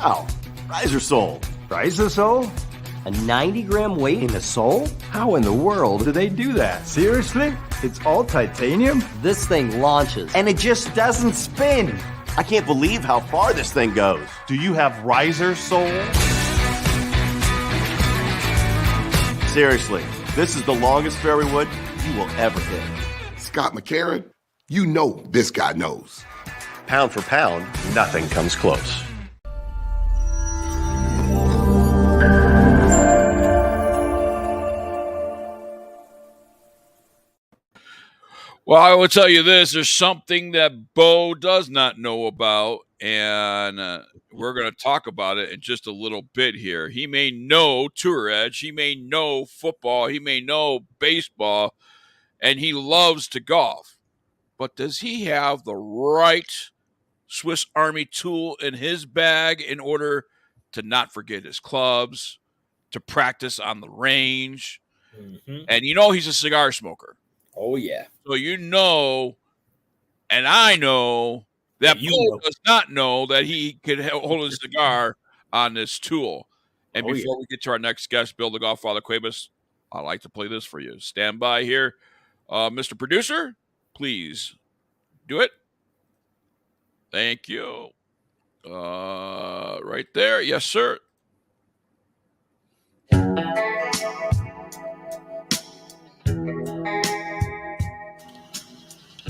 Wow. Riser sole. Riser sole? A 90-gram weight in a sole? How in the world do they do that? Seriously? It's all titanium? This thing launches, and it just doesn't spin. I can't believe how far this thing goes. Do you have riser sole? Seriously, this is the longest fairy wood you will ever hit. Scott McCarron, you know this guy knows. Pound for pound, nothing comes close. Well, I will tell you this. There's something that Bo does not know about, and we're going to talk about it in just a little bit here. He may know Tour Edge. He may know football. He may know baseball, and he loves to golf. But does he have the right Swiss Army tool in his bag in order to not forget his clubs, to practice on the range? Mm-hmm. And you know he's a cigar smoker. Oh, yeah. So you know, and I know, that Bo does not know that he could hold a cigar on this tool. And before we get to our next guest, Bill the Golffather Cuevas, I'd like to play this for you. Stand by here. Mr. Producer, please do it. Thank you. Right there. Yes, sir.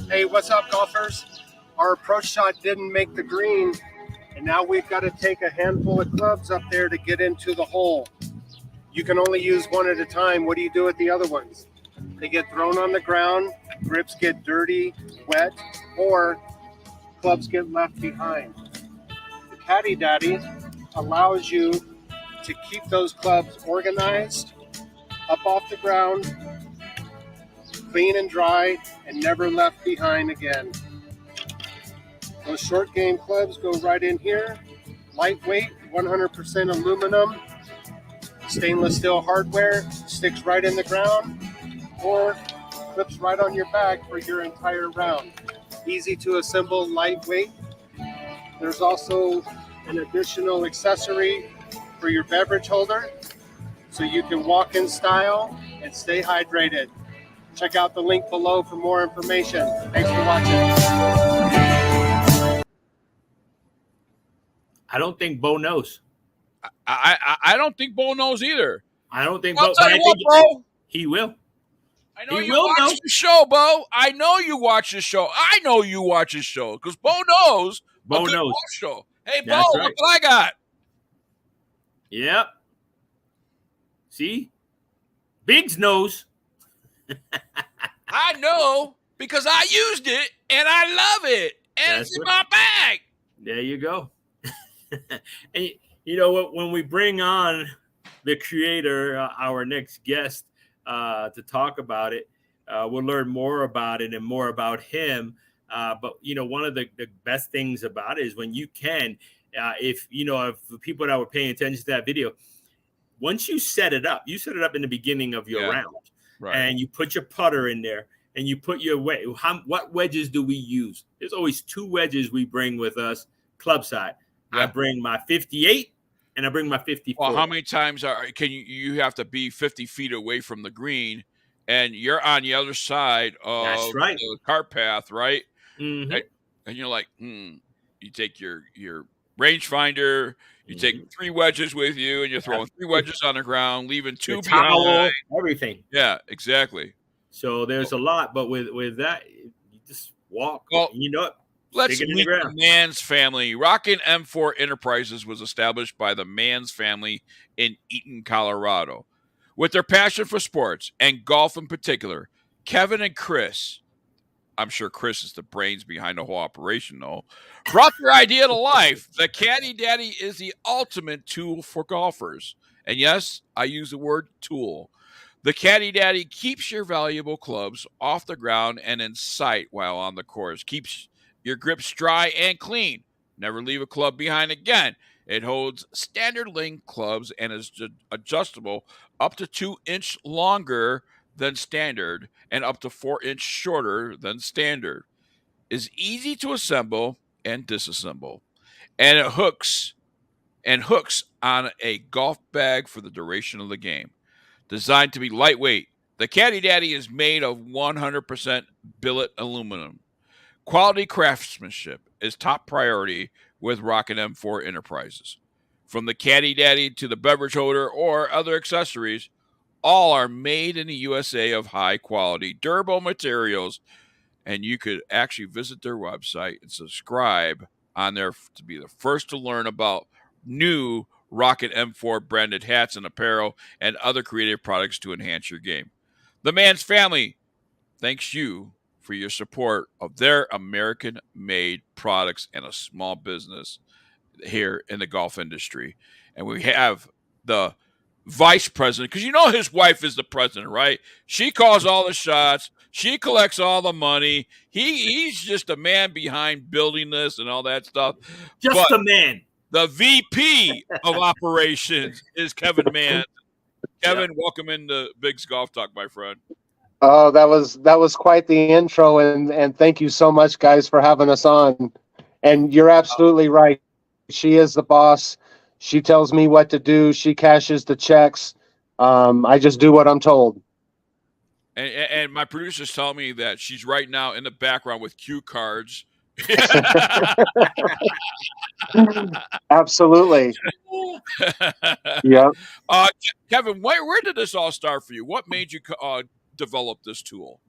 Hey, what's up, golfers? Our approach shot didn't make the green, and now we've got to take a handful of clubs up there to get into the hole. You can only use one at a time. What do you do with the other ones? They get thrown on the ground, grips get dirty, wet, or clubs get left behind. The Kaddie Daddy allows you to keep those clubs organized, up off the ground, clean and dry, and never left behind again. Those short game clubs go right in here. Lightweight, 100% aluminum, stainless steel hardware, sticks right in the ground, or clips right on your bag for your entire round. Easy to assemble, lightweight. There's also an additional accessory for your beverage holder, so you can walk in style and stay hydrated. Check out the link below for more information. Thanks for watching. I don't think Bo knows. I don't think Bo knows either. I don't think Bo. Bo. But I think Bo. He will. I know you watch the show, Bo. I know you watch the show. I know you watch the show because Bo knows. Bo knows. Show. Hey, Bo, right. Look what I got. Yep. See? Biggs knows. I know because I used it and I love it. And it's in my bag. There you go. And you know what? When we bring on the creator, our next guest, to talk about it, we'll learn more about it and more about him. But, you know, one of the best things about it is when you can, if the people that were paying attention to that video, once you set it up in the beginning of your round. Right. And you put your putter in there and you put your what wedges do we use? There's always two wedges we bring with us club side. Yeah. I bring my 58 and I bring my 54. Well, how many times can you have to be 50 feet away from the green and you're on the other side of the cart path, right? Mm-hmm. And you're like, you take your rangefinder, you take 3 wedges with you, and you're throwing 3 wedges on the ground, leaving 2 behind. Everything. Yeah, exactly. So there's a lot, but with that, you just walk. Well, you know it. Let's meet the Mans family. Rockin' M4 Enterprises was established by the Mans family in Eaton, Colorado. With their passion for sports and golf in particular, Kevin and Chris, I'm sure Chris is the brains behind the whole operation, though, brought their idea to life. The Kaddie Daddy is the ultimate tool for golfers. And yes, I use the word tool. The Kaddie Daddy keeps your valuable clubs off the ground and in sight while on the course. Keeps your grips dry and clean. Never leave a club behind again. It holds standard length clubs and is adjustable up to 2-inch longer than standard and up to 4-inch shorter than standard. Is easy to assemble and disassemble. And it hooks and hooks on a golf bag for the duration of the game. Designed to be lightweight, the Kaddie Daddy is made of 100% billet aluminum. Quality craftsmanship is top priority with Rocket M4 Enterprises. From the Kaddie Daddy to the beverage holder or other accessories, all are made in the USA of high quality, durable materials, and you could actually visit their website and subscribe on there to be the first to learn about new Rocket M4 branded hats and apparel and other creative products to enhance your game. The Man's Family thanks you for your support of their American-made products and a small business here in the golf industry. And we have the vice president, because you know his wife is the president, right? She calls all the shots. She collects all the money. He's just a man behind building this and all that stuff. Just a man. The VP of operations is Kevin Mann. Kevin, welcome into Big's Golf Talk, my friend. Oh, that was quite the intro, and thank you so much, guys, for having us on. And you're absolutely right. She is the boss. She tells me what to do. She cashes the checks. I just do what I'm told. And my producers tell me that she's right now in the background with cue cards. Absolutely. Yeah. Kevin, where did this all start for you? What made you develop this tool?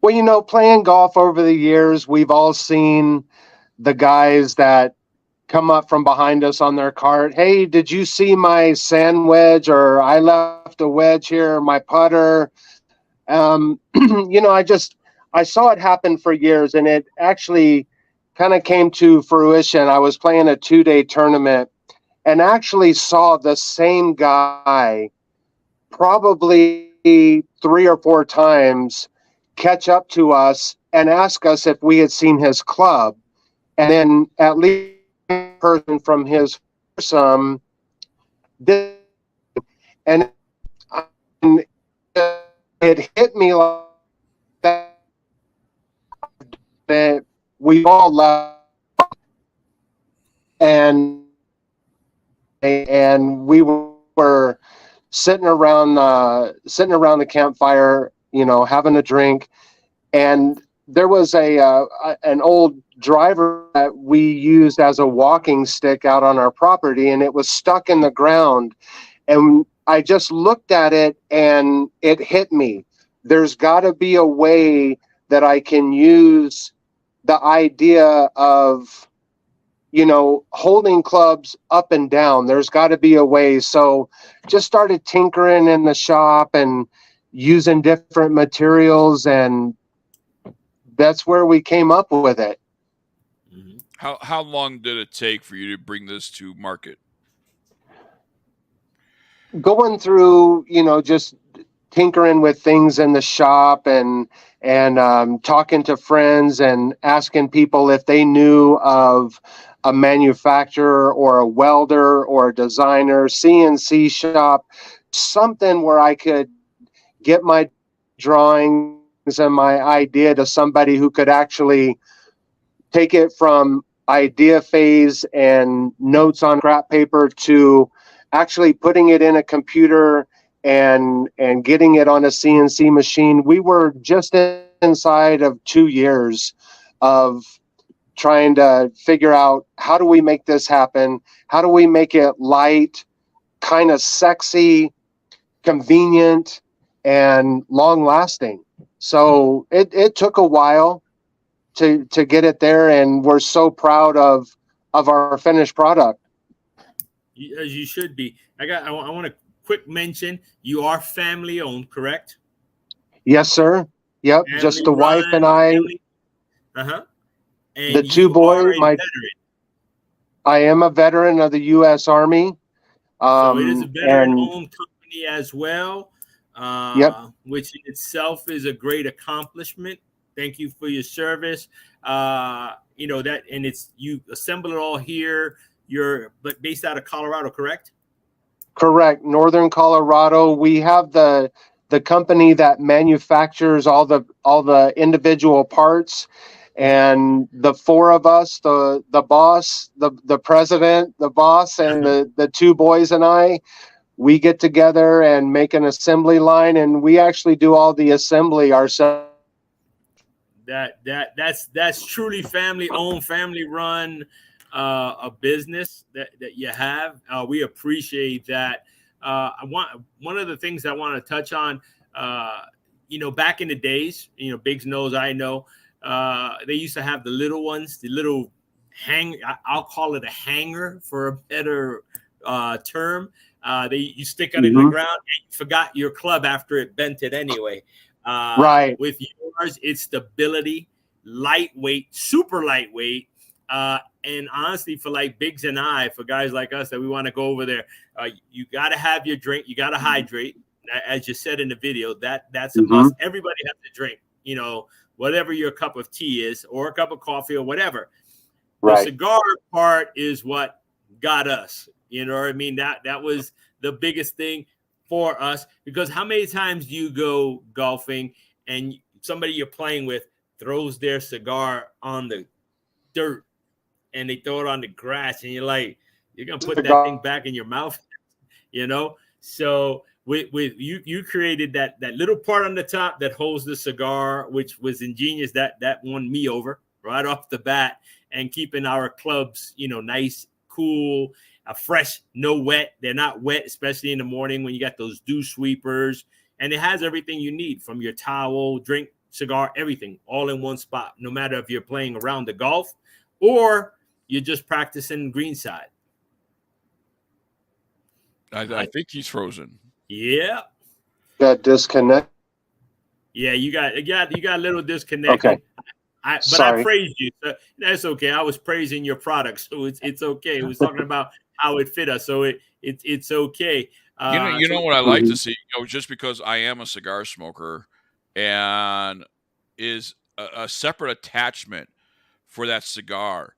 Well, playing golf over the years, we've all seen the guys that come up from behind us on their cart. Hey, did you see my sand wedge? Or I left a wedge here, my putter. I saw it happen for years, and it actually kind of came to fruition. I was playing a 2-day tournament and actually saw the same guy probably 3 or 4 times catch up to us and ask us if we had seen his club. And then at least one person from his foursome did, and it hit me like that we all left, and we were sitting around the campfire, having a drink, and there was an old driver that we used as a walking stick out on our property, and it was stuck in the ground. And I just looked at it and it hit me. There's got to be a way that I can use the idea of, holding clubs up and down. There's got to be a way. So just started tinkering in the shop and using different materials, and that's where we came up with it. How long did it take for you to bring this to market? Going through, just tinkering with things in the shop and talking to friends and asking people if they knew of a manufacturer or a welder or a designer, CNC shop, something where I could get my drawings and my idea to somebody who could actually take it from idea phase and notes on scrap paper to actually putting it in a computer and getting it on a CNC machine. We were just inside of 2 years of trying to figure out, how do we make this happen? How do we make it light, kind of sexy, convenient, and long lasting? So it took a while to get it there, and we're so proud of our finished product. As you should be. I want to quick mention, you are family owned, correct? Yes, sir. Yep. Family just the wife and I. Uh-huh. And the 2 boys. I am a veteran of the U.S. Army. So it is a veteran-owned company as well, which in itself is a great accomplishment. Thank you for your service. That, and you assemble it all here. You're based out of Colorado, correct? Correct. Northern Colorado. We have the company that manufactures all the individual parts, and the four of us, the boss, the president, the boss, and the two boys and I, we get together and make an assembly line, and we actually do all the assembly ourselves. That's truly family owned, family run, a business that you have. We appreciate that. One of the things I want to touch on, back in the days, Biggs knows, I know, they used to have the little ones, the little I'll call it a hanger for a better term. You stick it in the ground and you forgot your club after it bent it anyway. Right. With yours, it's stability, lightweight, super lightweight. And honestly, for like Biggs and I, for guys like us that we want to go over there, you got to have your drink. You got to hydrate. As you said in the video, that's a must. Everybody has to drink, whatever your cup of tea is or a cup of coffee or whatever. Right. The cigar part is what got us. You know what I mean? That was the biggest thing for us, because how many times do you go golfing and somebody you're playing with throws their cigar on the dirt and they throw it on the grass and you're like, you're going to put that thing back in your mouth, So with you created that little part on the top that holds the cigar, which was ingenious. That won me over right off the bat, and keeping our clubs, nice, cool, fresh, no wet. They're not wet, especially in the morning when you got those dew sweepers. And it has everything you need, from your towel, drink, cigar, everything, all in one spot, no matter if you're playing around the golf or you're just practicing greenside. I think he's frozen. Yeah. Got disconnect. Yeah, you got a little disconnect. Okay. I praised you. So that's okay. I was praising your product, so it's okay. It was talking about how it fit us, so it's okay. You know what I like to see, just because I am a cigar smoker, and is a separate attachment for that cigar.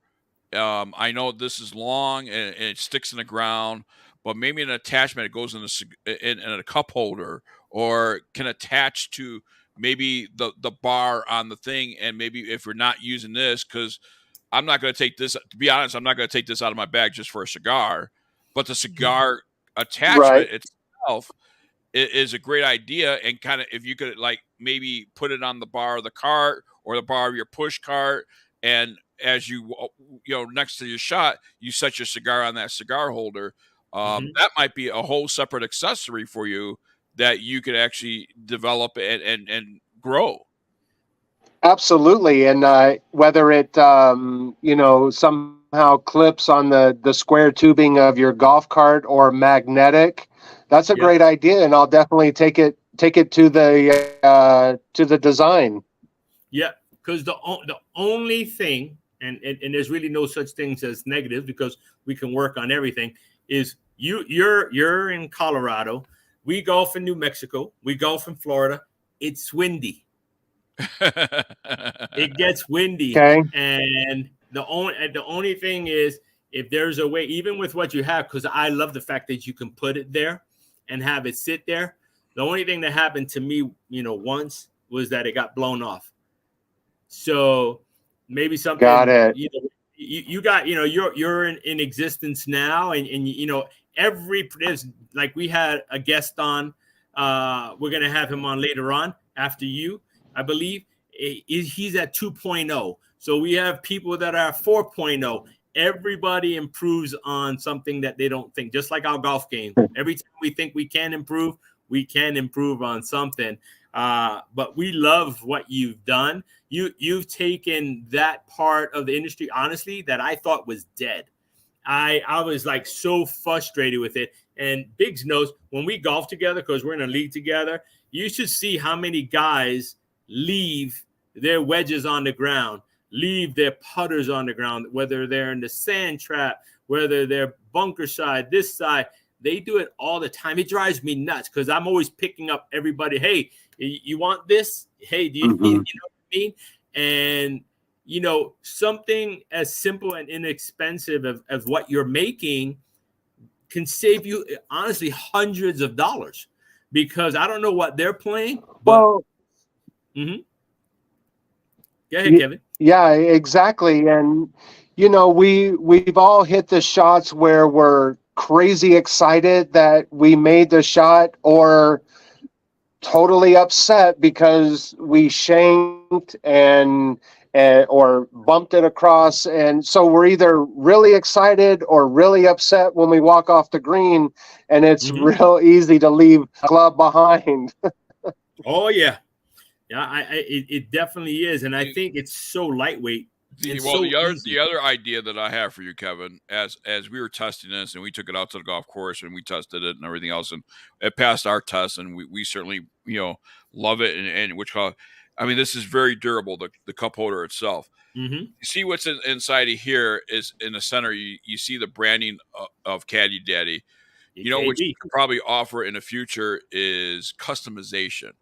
I know this is long and it sticks in the ground, but maybe an attachment, it goes in a cup holder, or can attach to maybe the bar on the thing. And maybe if we're not using this, because I'm not going to take this, to be honest, I'm not going to take this out of my bag just for a cigar, but the cigar attachment itself is a great idea. And kind of, if you could maybe put it on the bar of the cart or the bar of your push cart, and as you next to your shot, you set your cigar on that cigar holder. That might be a whole separate accessory for you that you could actually develop and grow. Absolutely. And whether it, somehow clips on the square tubing of your golf cart or magnetic, that's a great idea. And I'll definitely take it to the design. Yeah. Because the only thing, and there's really no such things as negative, because we can work on everything, is you're in Colorado. We golf in New Mexico. We golf in Florida. It's windy. It gets windy. Okay. And the only thing is, if there's a way, even with what you have, because I love the fact that you can put it there and have it sit there. The only thing that happened to me, once, was that it got blown off. So maybe something. Got it. You got, you're in existence now, and there's, like, we had a guest on. We're gonna have him on later on after you, I believe. He's at 2.0. So we have people that are 4.0. Everybody improves on something that they don't think. Just like our golf game. Every time we think we can improve on something. But we love what you've done. You've taken that part of the industry, honestly, that I thought was dead. I was like so frustrated with it. And Biggs knows, when we golf together, because we're in a league together, you should see how many guys leave their wedges on the ground, leave their putters on the ground, whether they're in the sand trap, whether they're bunker side, this side. They do it all the time. It drives me nuts, because I'm always picking up everybody. Hey, you want this? Hey, do you, you know what I mean? And, something as simple and inexpensive of what you're making can save you, honestly, hundreds of dollars, because I don't know what they're playing. But, Well, Go ahead, Kevin. Yeah, exactly. And we've all hit the shots where we're crazy excited that we made the shot, or totally upset because we shanked and or bumped it across. And so we're either really excited or really upset when we walk off the green, and it's real easy to leave club behind. Oh yeah. Yeah, it definitely is, and I think it's so lightweight. The other idea that I have for you, Kevin, as we were testing this and we took it out to the golf course and we tested it and everything else, and it passed our test, and we certainly love it, and I mean, this is very durable, the cup holder itself. You see what's inside of here is in the center. You see the branding of Kaddie Daddy. What you could probably offer in the future is customization.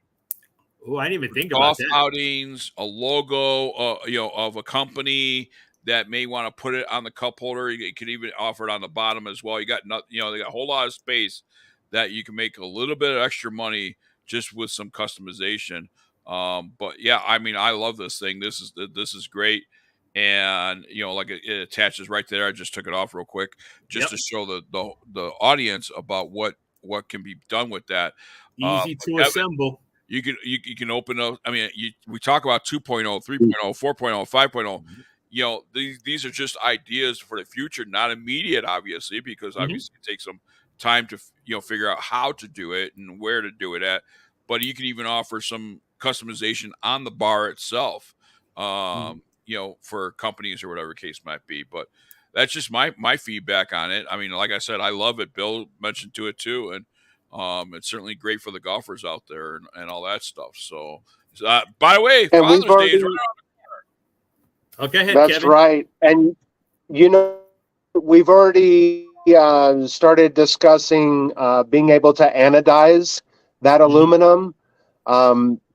Oh, I didn't even think about that. Outings, a logo, of a company that may want to put it on the cup holder. You could even offer it on the bottom as well. They got a whole lot of space that you can make a little bit of extra money just with some customization. But yeah, I mean, I love this thing. This is great. And like it attaches right there. I just took it off real quick just to show the audience about what can be done with that. Easy to assemble. You can open up. I mean, we talk about 2.0, 3.0, 4.0, 5.0. These are just ideas for the future, not immediate, obviously, because obviously it takes some time to figure out how to do it and where to do it at. But you can even offer some customization on the bar itself, for companies or whatever case might be. But that's just my feedback on it. I mean, like I said, I love it. Bill mentioned to it too, and it's certainly great for the golfers out there and all that stuff. So by the way, Father's Day is right around the corner. Okay, that's Kevin. Right. And we've already started discussing being able to anodize that aluminum.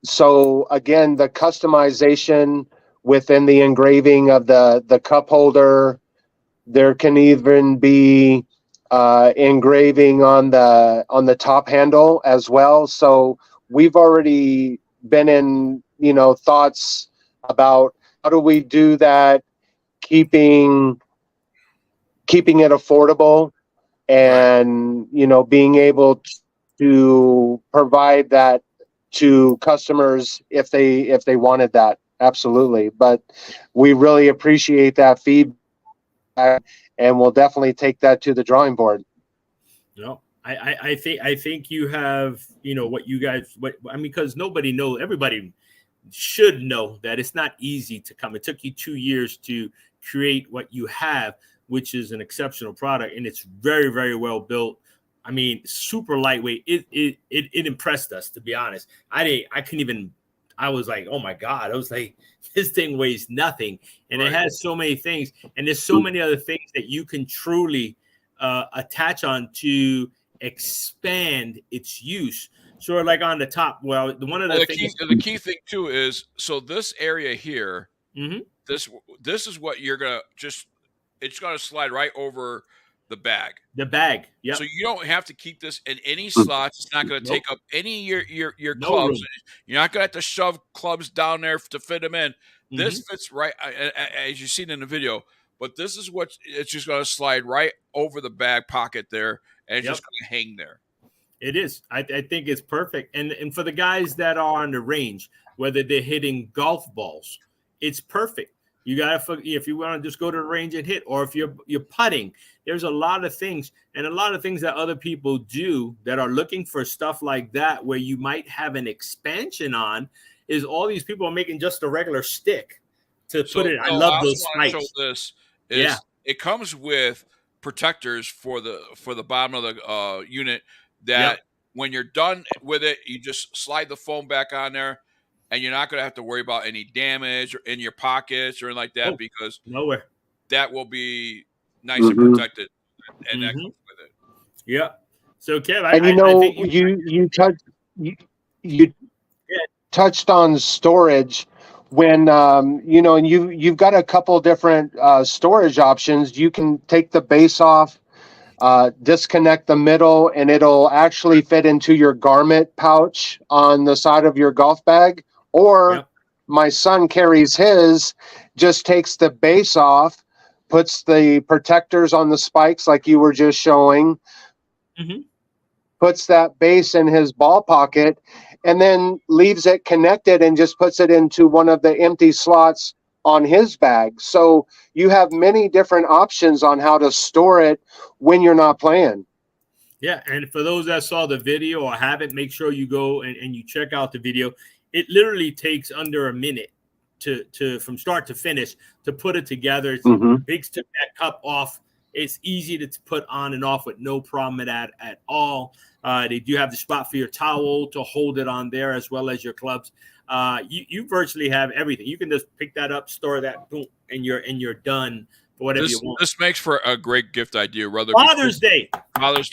So again, the customization within the engraving of the cup holder, there can even be engraving on the top handle as well. So we've already been in thoughts about how do we do that, keeping it affordable, and being able to provide that to customers if they wanted that. Absolutely. But we really appreciate that feedback, and we'll definitely take that to the drawing board. I think you have because nobody knows. Everybody should know that it's not easy to come. It took you 2 years to create what you have, which is an exceptional product, and it's very, very well built. I mean, super lightweight. It impressed us, to be honest. I couldn't even. I was like, oh my God. I was like, this thing weighs nothing. And It has so many things. And there's so many other things that you can truly attach on to expand its use. So like on the top, the key thing too is, so this area here, this is what you're going to it's going to slide right over the bag. The bag. Yeah. So you don't have to keep this in any slots. It's not going to take up any of your clubs. Room. You're not going to have to shove clubs down there to fit them in. This fits right, as you've seen in the video. But this is what it's just going to slide right over the bag pocket there, and it's just going to hang there. It is. I think it's perfect. And for the guys that are on the range, whether they're hitting golf balls, it's perfect. You gotta, if you want to just go to the range and hit, or if you're putting, there's a lot of things that other people do that are looking for stuff like that, where you might have an expansion on. Is all these people are making just a regular stick to put it. I love those spikes. It comes with protectors for the bottom of the unit that when you're done with it, you just slide the foam back on there. And you're not going to have to worry about any damage or in your pockets or anything like that, because nowhere that will be nice and protected, and that comes with it. Yeah. So, Kev, I think you touched on storage when and you've got a couple different storage options. You can take the base off, disconnect the middle, and it'll actually fit into your garment pouch on the side of your golf bag. Or my son carries his, just takes the base off, puts the protectors on the spikes like you were just showing, puts that base in his ball pocket, and then leaves it connected and just puts it into one of the empty slots on his bag. So you have many different options on how to store it when you're not playing. Yeah, and for those that saw the video or haven't, make sure you go and you check out the video. It literally takes under a minute to from start to finish to put it together. Biggs took that cup off. It's easy to put on and off with no problem at all. They do have the spot for your towel to hold it on there, as well as your clubs. You virtually have everything. You can just pick that up, store that, boom, and you're done for whatever you want. This makes for a great gift idea. Father's Day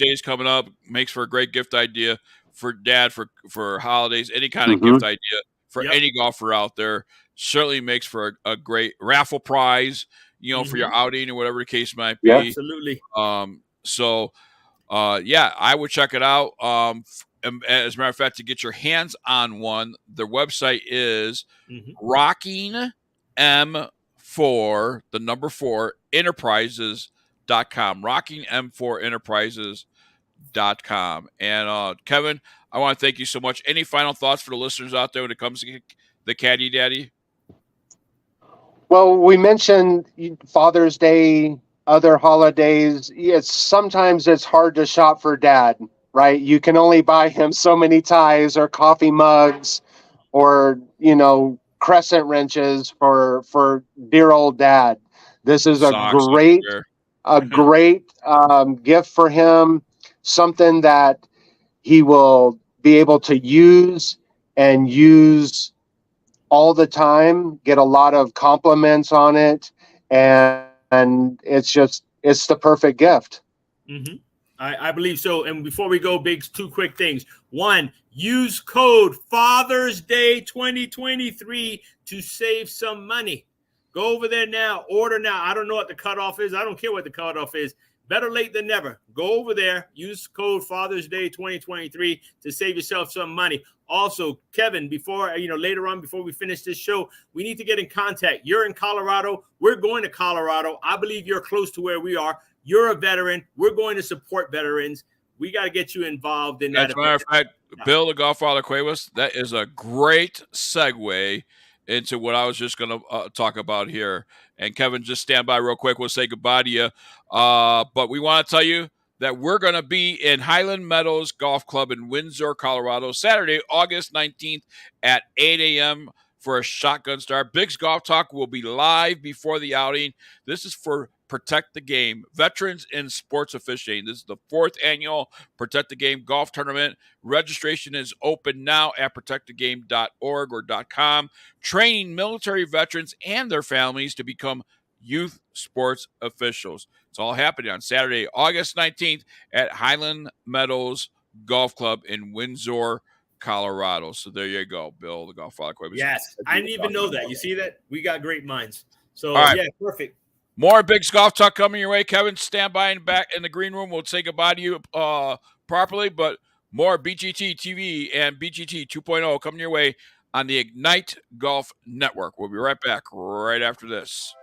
is coming up. Makes for a great gift idea for dad, for holidays, any kind of gift idea for any golfer out there. Certainly makes for a great raffle prize, for your outing or whatever the case might be. Absolutely. I would check it out. As a matter of fact, to get your hands on one, their website is Rocking M4, the number 4, enterprises.com. Rocking M4 enterprises.com. And Kevin, I want to thank you so much. Any final thoughts for the listeners out there when it comes to the Kaddie Daddy? Well, we mentioned Father's Day, other holidays. Sometimes it's hard to shop for dad, right? You can only buy him so many ties or coffee mugs or, crescent wrenches for dear old dad. This is a great gift for him, something that he will be able to use all the time, get a lot of compliments on it, and it's the perfect gift. I believe so. And before we go, Biggs, 2 quick things. 1, use code Father's Day 2023 to save some money. Go over there now, order now. I don't know what the cutoff is. I don't care what the cutoff is. Better late than never. Go over there, use code Father's Day 2023 to save yourself some money. Also, Kevin, later on, before we finish this show, we need to get in contact. You're in Colorado. We're going to Colorado. I believe you're close to where we are. You're a veteran. We're going to support veterans. We got to get you involved in that. As a matter of fact, Bill, the Godfather Cuevas, that is a great segue into what I was just going to talk about here. And Kevin, just stand by real quick. We'll say goodbye to you. But we want to tell you that we're going to be in Highland Meadows Golf Club in Windsor, Colorado, Saturday, August 19th at 8 a.m. for a shotgun start. Biggs Golf Talk will be live before the outing. This is for Protect the Game, Veterans in Sports Officiating. This is the 4th annual Protect the Game golf tournament. Registration is open now at protectthegame.org or .com, training military veterans and their families to become youth sports officials. It's all happening on Saturday, August 19th at Highland Meadows Golf Club in Windsor, Colorado. So there you go, Bill, the Golfather. Yes, I didn't even know that. You see that? We got great minds. So, right. Perfect. More Biggs Golf Talk coming your way. Kevin, stand by and back in the green room. We'll say goodbye to you properly, but more BGT TV and BGT 2.0 coming your way on the Ignite Golf Network. We'll be right back right after this.